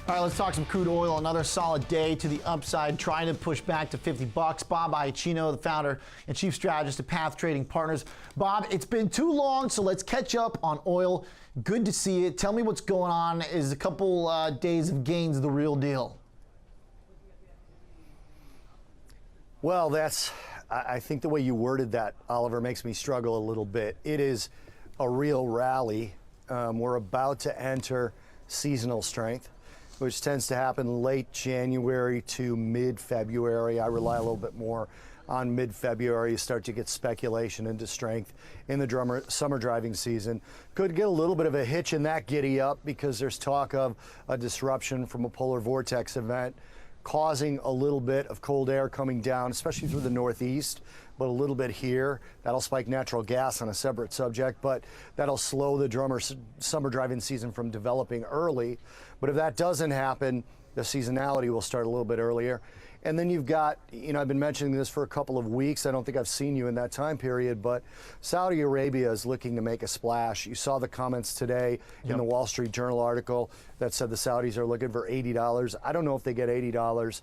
All right, let's talk some crude oil. Another solid day to the upside, trying to push back to 50 bucks. Bob Iaccino, the founder and chief strategist of Path Trading Partners. Bob, it's been too long, so let's catch up on oil. Good to see it. Tell me what's going on. Is a couple days of gains the real deal? Well, I think the way you worded that, Oliver, makes me struggle a little bit. It is a real rally. We're about to enter seasonal strength, which tends to happen late January to mid-February. I rely a little bit more on mid-February. You start to get speculation into strength in the summer driving season. Could get a little bit of a hitch in that giddy up because there's talk of a disruption from a polar vortex event causing a little bit of cold air coming down, especially through the Northeast, but a little bit here. That'll spike natural gas on a separate subject, but that'll slow the summer driving season from developing early. But if that doesn't happen, the seasonality will start a little bit earlier. And then you've got, I've been mentioning this for a couple of weeks. I don't think I've seen you in that time period, but Saudi Arabia is looking to make a splash. You saw the comments today in the Wall Street Journal article that said the Saudis are looking for $80. I don't know if they get $80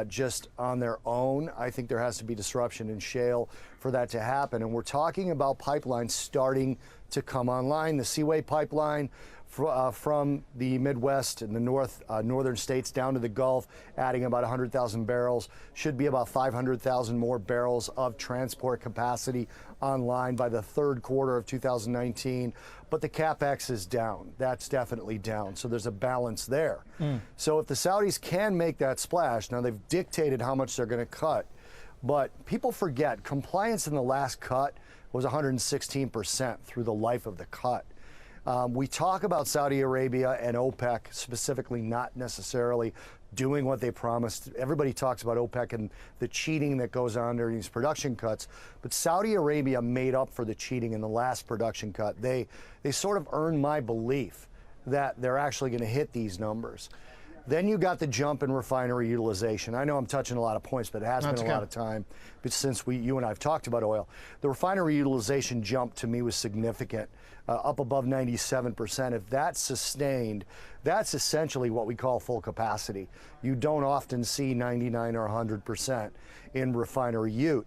just on their own. I think there has to be disruption in shale for that to happen. And we're talking about pipelines starting to come online. The Seaway pipeline from the Midwest and the northern states down to the Gulf, adding about 100,000 barrels, should be about 500,000 more barrels of transport capacity online by the third quarter of 2019. But the CapEx is down. That's definitely down. So there's a balance there. So if the Saudis can make that splash, now they've dictated how much they're going to cut, but people forget compliance in the last cut was 116% through the life of the cut. We talk about Saudi Arabia and OPEC specifically not necessarily doing what they promised. Everybody talks about OPEC and the cheating that goes on during these production cuts, but Saudi Arabia made up for the cheating in the last production cut. They sort of earned my belief that they're actually going to hit these numbers. Then you got the jump in refinery utilization. I know I'm touching a lot of points, but it has been a lot of time since you and I have talked about oil. The refinery utilization jump to me was significant, up above 97%. If that's sustained, that's essentially what we call full capacity. You don't often see 99 or 100% in refinery ute.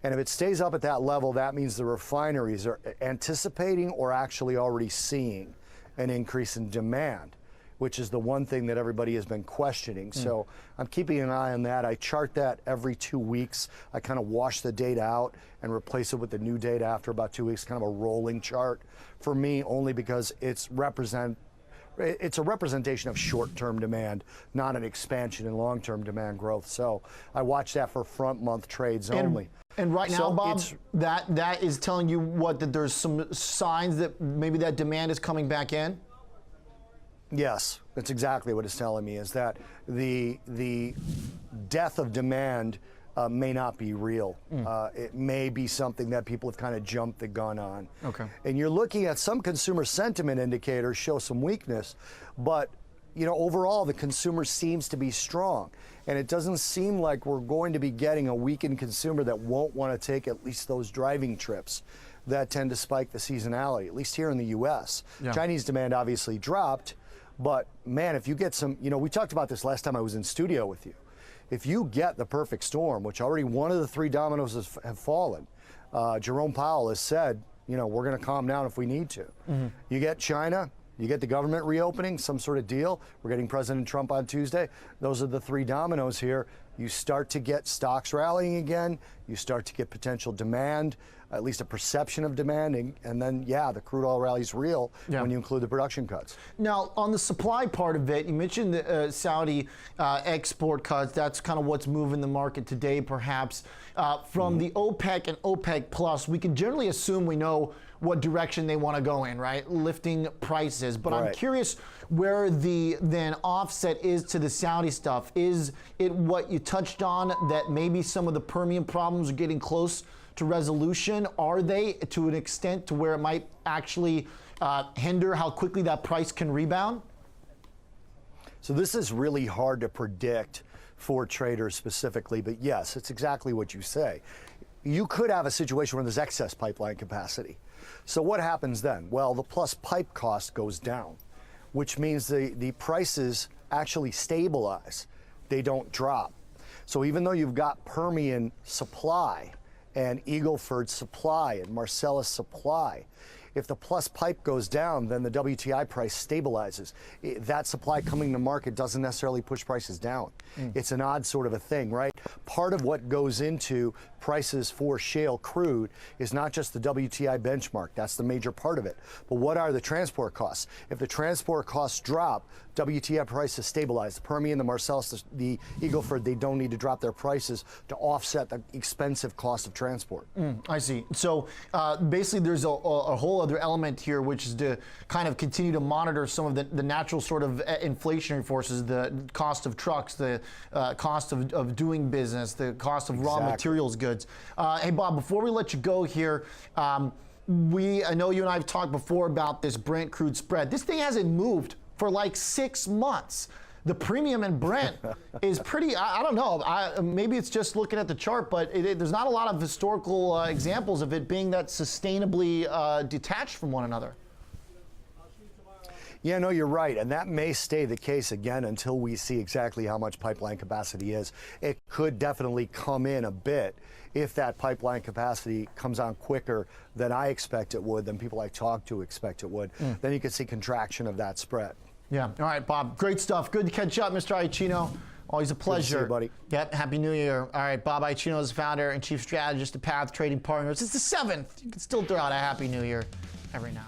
And if it stays up at that level, that means the refineries are anticipating or actually already seeing an increase in demand, which is the one thing that everybody has been questioning. So I'm keeping an eye on that. I chart that every 2 weeks. I kind of wash the data out and replace it with the new data after about 2 weeks, kind of a rolling chart for me, only because it's a representation of short-term demand, not an expansion in long-term demand growth. So I watch that for front month trades only. And right now, Bob, that is telling you what, that there's some signs that maybe that demand is coming back in? Yes, that's exactly what it's telling me, is that the death of demand may not be real. It may be something that people have kind of jumped the gun on. Okay. And you're looking at some consumer sentiment indicators show some weakness, but overall the consumer seems to be strong. And it doesn't seem like we're going to be getting a weakened consumer that won't want to take at least those driving trips that tend to spike the seasonality, at least here in the U.S. Chinese demand obviously dropped. But man, if you get some, we talked about this last time I was in studio with you. If you get the perfect storm, which already one of the three dominoes have fallen, Jerome Powell has said, we're going to calm down if we need to. You get China, you get the government reopening, some sort of deal. We're getting President Trump on Tuesday. Those are the three dominoes here. You start to get stocks rallying again. You start to get potential demand, at least a perception of demand. And then, the crude oil rally is real when you include the production cuts. Now, on the supply part of it, you mentioned the Saudi export cuts. That's kind of what's moving the market today, perhaps. From the OPEC and OPEC Plus, we can generally assume we know what direction they want to go in, right? Lifting prices. But I'm curious where the then offset is to the Saudi stuff. Is it what you touched on, that maybe some of the Permian problems are getting close to resolution? Are they, to an extent, to where it might actually hinder how quickly that price can rebound? So this is really hard to predict for traders specifically, but yes, it's exactly what you say. You could have a situation where there's excess pipeline capacity. So what happens then? Well, the plus pipe cost goes down, which means the prices actually stabilize. They don't drop. So even though you've got Permian supply and Eagleford supply and Marcellus supply, if the plus pipe goes down, then the WTI price stabilizes. That supply coming to market doesn't necessarily push prices down. It's an odd sort of a thing, right? Part of what goes into prices for shale crude is not just the WTI benchmark. That's the major part of it. But what are the transport costs? If the transport costs drop, WTI prices stabilize. The Permian, the Marcellus, the Eagleford, they don't need to drop their prices to offset the expensive cost of transport. I see. So basically there's a whole other element here, which is to kind of continue to monitor some of the natural sort of inflationary forces, the cost of trucks, the cost of doing business, the cost of raw materials goods. Hey, Bob, before we let you go here, I know you and I have talked before about this Brent crude spread. This thing hasn't moved for like 6 months. The premium in Brent is pretty, I don't know, maybe it's just looking at the chart, but there's not a lot of historical examples of it being that sustainably detached from one another. Yeah, no, you're right. And that may stay the case again until we see exactly how much pipeline capacity is. It could definitely come in a bit if that pipeline capacity comes on quicker than I expect it would, than people I talk to expect it would. Then you could see contraction of that spread. Yeah. All right, Bob. Great stuff. Good to catch up, Mr. Iaccino. Always a pleasure. Good to see you, buddy. Yep. Happy New Year. All right. Bob Iaccino is founder and chief strategist of Path Trading Partners. It's the 7th. You can still throw out a Happy New Year every now and then.